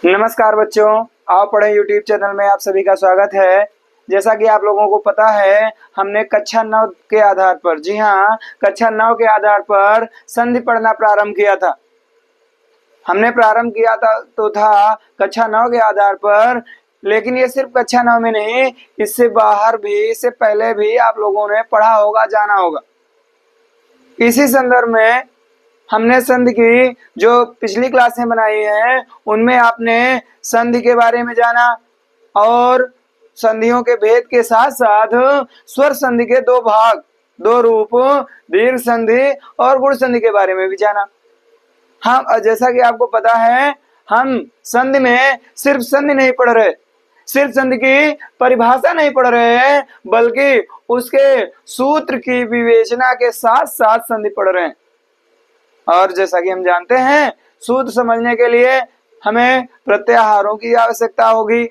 नमस्कार बच्चों, आओ पढ़ें यूट्यूब चैनल में आप सभी का स्वागत है। जैसा कि आप लोगों को पता है, हमने कक्षा 9 के आधार पर, जी हाँ, कक्षा 9 के आधार पर संधि पढ़ना प्रारंभ किया था। हमने प्रारंभ किया था कक्षा 9 के आधार पर, लेकिन ये सिर्फ कक्षा 9 में नहीं, इससे बाहर भी, इससे पहले भी आप लोगों ने पढ़ा होगा, जाना होगा। इसी संदर्भ में हमने संधि की जो पिछली क्लासें बनाई हैं, उनमें आपने संधि के बारे में जाना और संधियों के भेद के साथ साथ स्वर संधि के दो भाग, दो रूप, दीर्घ संधि और गुण संधि के बारे में भी जाना। हम, जैसा कि आपको पता है, हम संधि में सिर्फ संधि नहीं पढ़ रहे, सिर्फ संधि की परिभाषा नहीं पढ़ रहे हैं, बल्कि उसके सूत्र की विवेचना के साथ साथ संधि पढ़ रहे हैं। और जैसा कि हम जानते हैं, सूत्र समझने के लिए हमें प्रत्याहारों की आवश्यकता होगी।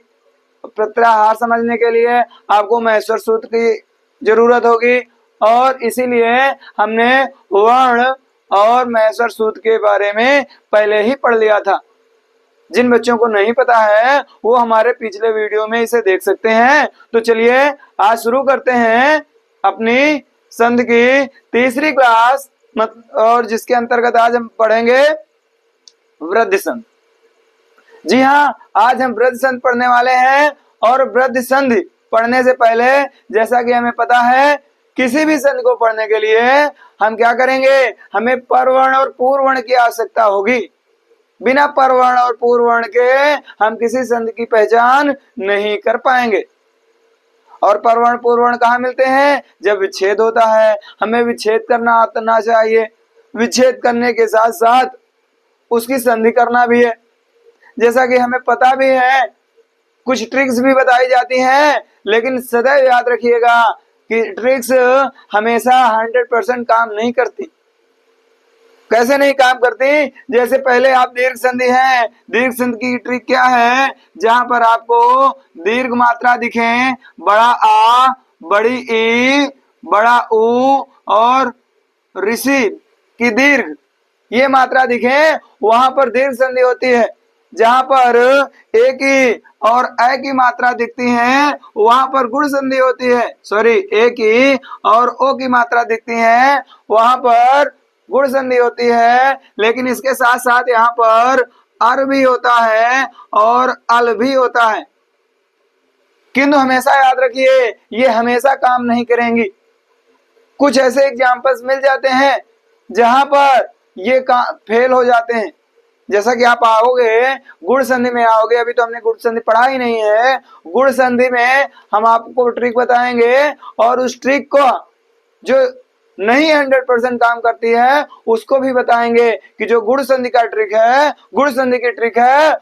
प्रत्याहार समझने के लिए आपको महेश्वर सूत्र की जरूरत होगी, और इसीलिए हमने वर्ण और महेश्वर सूत्र के बारे में पहले ही पढ़ लिया था। जिन बच्चों को नहीं पता है वो हमारे पिछले वीडियो में इसे देख सकते हैं। तो चलिए आज शुरू करते हैं अपनी संधि की तीसरी क्लास, और जिसके अंतर्गत आज हम पढ़ेंगे वृद्धि संधि। जी हाँ, आज हम वृद्धि संधि पढ़ने वाले हैं। और वृद्धि संधि पढ़ने से पहले, जैसा कि हमें पता है, किसी भी संधि को पढ़ने के लिए हम क्या करेंगे, हमें परवर्ण और पूर्ववर्ण की आवश्यकता होगी। बिना परवर्ण और पूर्ववर्ण के हम किसी संधि की पहचान नहीं कर पाएंगे। और परवर्ण पूर्ववर्ण कहाँ मिलते हैं? जब विच्छेद होता है। हमें विच्छेद करना आना चाहिए। विच्छेद करने के साथ साथ उसकी संधि करना भी है। जैसा कि हमें पता भी है, कुछ ट्रिक्स भी बताई जाती हैं, लेकिन सदैव याद रखिएगा कि ट्रिक्स हमेशा 100% काम नहीं करती। कैसे नहीं काम करती? जैसे पहले आप दीर्घ संधि है, दीर्घ संधि की ट्रिक क्या है? जहां पर आपको दीर्घ मात्रा दिखे, बड़ा आ, बड़ी ई, बड़ा ऊ और ऋषि की दीर्घ ये मात्रा दिखे, वहां पर दीर्घ संधि होती है। जहां पर ए की और ए की मात्रा दिखती है, वहां पर गुण संधि होती है। सॉरी, ए की और ओ की मात्रा दिखती है, वहां पर गुण संधि होती है। लेकिन इसके साथ साथ यहाँ पर अर भी होता है और अल भी होता है। किंतु हमेशा याद रखिए, ये हमेशा काम नहीं करेंगी। कुछ ऐसे एग्जाम्पल्स मिल जाते हैं जहां पर ये फेल हो जाते हैं। जैसा कि आप आओगे, गुण संधि में आओगे, अभी तो हमने गुण संधि पढ़ा ही नहीं है। गुण संधि में हम आपको ट्रिक बताएंगे, और उस ट्रिक को जो नहीं 100% काम करती है उसको भी बताएंगे कि जो गुण संधि का ट्रिक है, गुण संधि की ट्रिक है,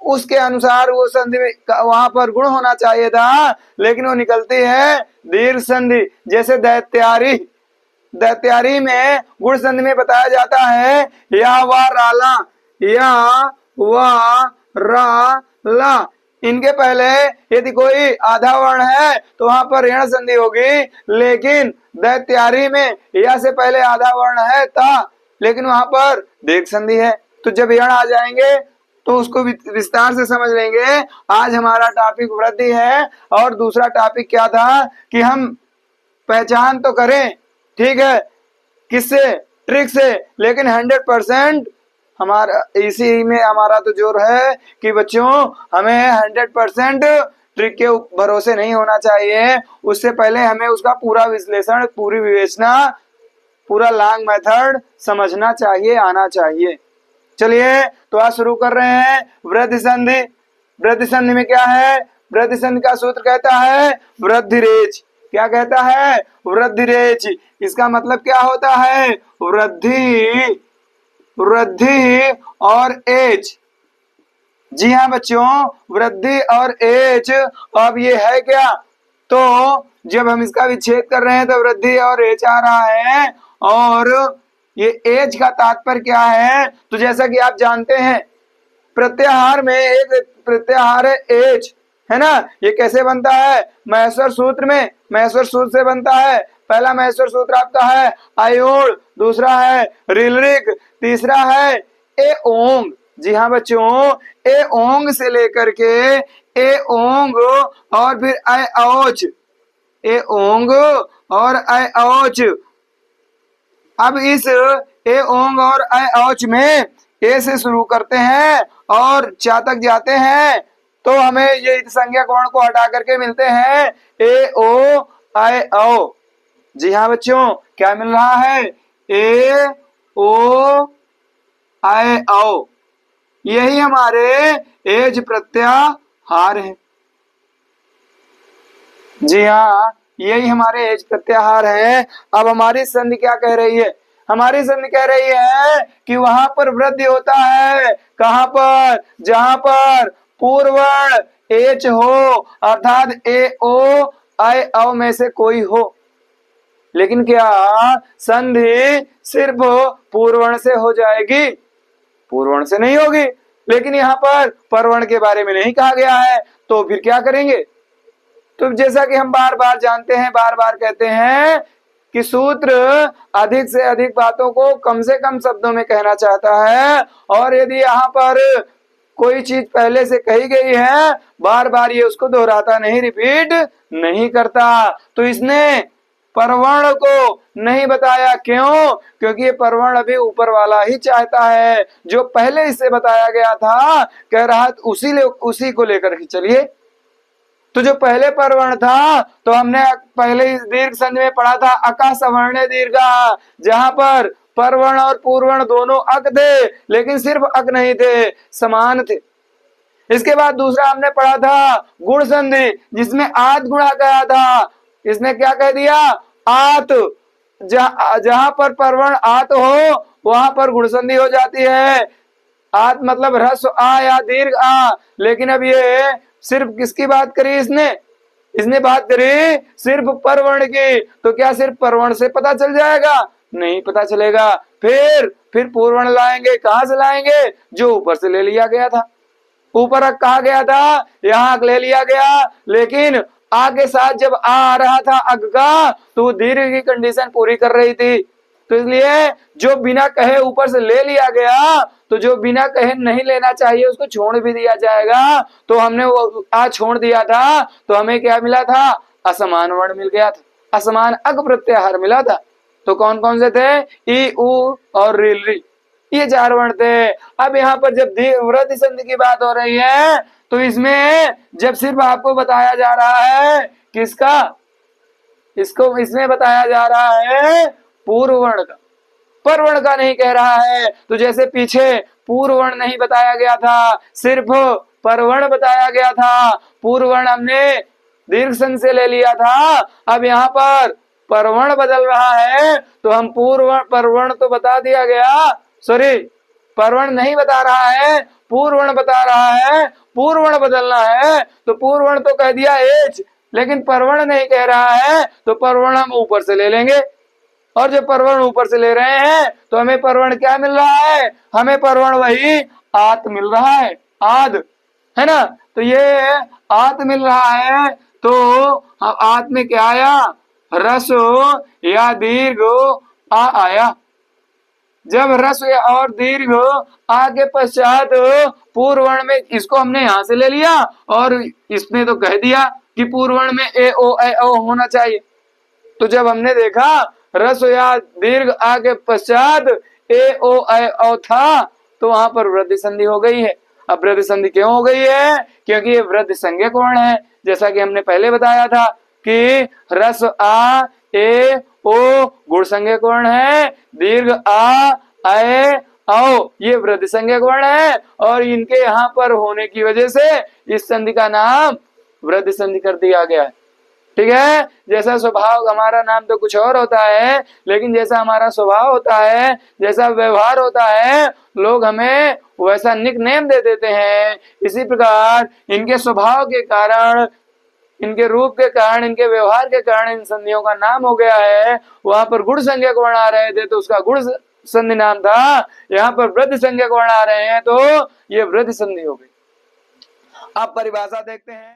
उसके अनुसार वो संधि वहां पर गुण होना चाहिए था, लेकिन वो निकलती है दीर्घ संधि। जैसे दैत्यारी, दैत्यारी में गुण संधि में बताया जाता है या वा राला, या वा रा ला। इनके पहले यदि कोई आधा वर्ण है तो वहां पर ऋण संधि होगी, लेकिन दैत्यारी में या से पहले आधा वर्ण है ता, लेकिन वहां पर दीर्घ संधि है। तो जब ऋण आ जाएंगे तो उसको विस्तार से समझ लेंगे। आज हमारा टॉपिक वृद्धि है, और दूसरा टॉपिक क्या था कि हम पहचान तो करें, ठीक है, किससे? ट्रिक से, लेकिन 100% हमारा इसी में हमारा तो जोर है कि बच्चों हमें 100% ट्रिक के भरोसे नहीं होना चाहिए। उससे पहले हमें उसका पूरा विश्लेषण, पूरी विवेचना, पूरा लॉन्ग मेथड समझना चाहिए, आना चाहिए। चलिए तो आज शुरू कर रहे हैं वृद्धि संधि। वृद्धि संधि में क्या है? वृद्धि संधि का सूत्र कहता है वृद्धि रेच। क्या कहता है? वृद्धि रेच। इसका मतलब क्या होता है? वृद्धि, वृद्धि और एच। जी हाँ बच्चों, वृद्धि और एच। अब ये है क्या? तो जब हम इसका विच्छेद कर रहे हैं तो वृद्धि और एच आ रहा है, और ये एच का तात्पर्य क्या है? तो जैसा कि आप जानते हैं, प्रत्याहार में एक प्रत्याहार है एच, है ना। ये कैसे बनता है? महेश्वर सूत्र में, महेश्वर सूत्र से बनता है। पहला महेश्वर सूत्र आपका है अयोड़, दूसरा है ऋलृक, तीसरा है ए ओंग। जी हाँ बच्चों, ए ओंग से लेकर के ए ओंग और फिर ऐ औच, ए ओंग और ऐ औच। अब इस ए ओंग और ऐ औच में ए से शुरू करते हैं और चा तक जाते हैं तो हमें ये संज्ञा कोण को हटा करके मिलते हैं ए ओ ऐ औ। जी हाँ बच्चों, क्या मिल रहा है? ए ओ ऐ औ। यही हमारे एज प्रत्याहार है। जी हाँ, यही हमारे एज प्रत्याहार है। अब हमारी संधि क्या कह रही है? हमारी संधि कह रही है कि वहां पर वृद्धि होता है। कहां पर? जहां पर पूर्ववर्ण एच हो, अर्थात ए ओ ऐ औ में से कोई हो। लेकिन क्या संधि सिर्फ पूर्ववर्ण से हो जाएगी? पूर्ववर्ण से नहीं होगी। लेकिन यहाँ पर परवर्ण के बारे में नहीं कहा गया है, तो फिर क्या करेंगे? तो जैसा कि हम बार बार जानते हैं, बार बार कहते हैं कि सूत्र अधिक से अधिक बातों को कम से कम शब्दों में कहना चाहता है, और यदि यहाँ पर कोई चीज पहले से कही गई है, बार बार ये उसको दोहराता नहीं, रिपीट नहीं करता। तो इसने परवर्ण को नहीं बताया। क्यों? क्योंकि ये परवर्ण अभी ऊपर वाला ही चाहता है। जो पहले इससे बताया गया था, कह रहा उसी को लेकर के चलिए। तो जो पहले परवर्ण था, तो हमने पहले इस दीर्घ संधि में पढ़ा था अका सवर्ण दीर्घा, जहां पर परवर्ण और पूर्ववर्ण दोनों अक थे, लेकिन सिर्फ अक नहीं थे, समान थे। इसके बाद दूसरा हमने पढ़ा था गुण संधि, जिसमें आत गुणा गया था। इसने क्या कह दिया? आत। जहां पर परवर्ण आत हो, वहां पर गुण संधि हो जाती है। आत मतलब ह्रस्व आ या दीर्घ आ। लेकिन अब ये सिर्फ किसकी बात करी? इसने बात करी सिर्फ परवर्ण की। तो क्या सिर्फ परवर्ण से पता चल जाएगा? नहीं पता चलेगा। फिर पूर्ववर्ण लाएंगे। कहां से लाएंगे? जो ऊपर से ले लिया गया था। ऊपर अक कहा गया था, यहाँ ले लिया गया, लेकिन आ के साथ जब आ रहा था अग का, तो वो दीर्घ की कंडीशन पूरी कर रही थी। तो इसलिए जो बिना कहे ऊपर से ले लिया गया, तो जो बिना कहे नहीं लेना चाहिए उसको छोड़ भी दिया जाएगा। तो हमने वो आ छोड़ दिया था, तो हमें क्या मिला था? असमान वर्ण मिल गया था, असमान अग प्रत्याहार मिला था। तो कौन कौन से थे? ई उ और री री, ये 4 वर्ण थे। अब यहाँ पर जब वृद्धि संधि की बात हो रही है, तो इसमें जब सिर्फ आपको बताया जा रहा है किसका? इसमें बताया जा रहा है पूर्ववर्ण का, परवर्ण का नहीं कह रहा है। तो जैसे पीछे पूर्ववर्ण नहीं बताया गया था, सिर्फ परवर्ण बताया गया था। पूर्ववर्ण हमने दीर्घ संधि से ले लिया था। अब यहाँ पर परवर्ण बदल रहा है, तो हम परवर्ण तो बता दिया गया, सॉरी परवर्ण नहीं बता रहा है, पूर्ववर्ण बता रहा है। पूर्ववर्ण बदलना है तो पूर्ववर्ण तो कह दिया एच, लेकिन परवर्ण नहीं कह रहा है, तो परवर्ण हम ऊपर से ले लेंगे। और जब परवर्ण ऊपर से ले रहे हैं, तो हमें परवर्ण क्या मिल रहा है? हमें परवर्ण वही आत मिल रहा है, आद, है ना। तो ये आत मिल रहा है, तो आत में क्या आया? ह्रस्व या दीर्घ आ आया। जब ह्रस्व और दीर्घ आ के पश्चात पूर्ववर्ण में, इसको हमने यहां से ले लिया और इसने तो कह दिया कि पूर्ववर्ण में ए ओ ऐ औ होना चाहिए। तो जब हमने देखा ह्रस्व या दीर्घ आ के पश्चात ए ओ ऐ औ था, तो वहां पर वृद्धि संधि हो गई है। अब वृद्धि संधि क्यों हो गई है? क्योंकि ये वृद्धि संज्ञक वर्ण है। जैसा कि हमने पहले बताया था कि ह्रस्व आ ए ओ गुण संज्ञक वर्ण है, दीर्घ आ ऐ औ ये वृद्धि संज्ञक वर्ण है, और इनके यहाँ पर होने की वजह से इस संधि का नाम वृद्धि संधि कर दिया गया है। ठीक है। जैसा स्वभाव, हमारा नाम तो कुछ और होता है, लेकिन जैसा हमारा स्वभाव होता है, जैसा व्यवहार होता है, लोग हमें वैसा निक नेम दे देते हैं। इसी प्रकार इनके स्वभाव के कारण, इनके रूप के कारण, इनके व्यवहार के कारण इन संधियों का नाम हो गया है। वहां पर गुण संज्ञक वर्ण आ रहे थे तो उसका गुण संधि नाम था, यहाँ पर वृद्धि संज्ञक वर्ण आ रहे हैं तो ये वृद्धि संधि हो गई। आप परिभाषा देखते हैं।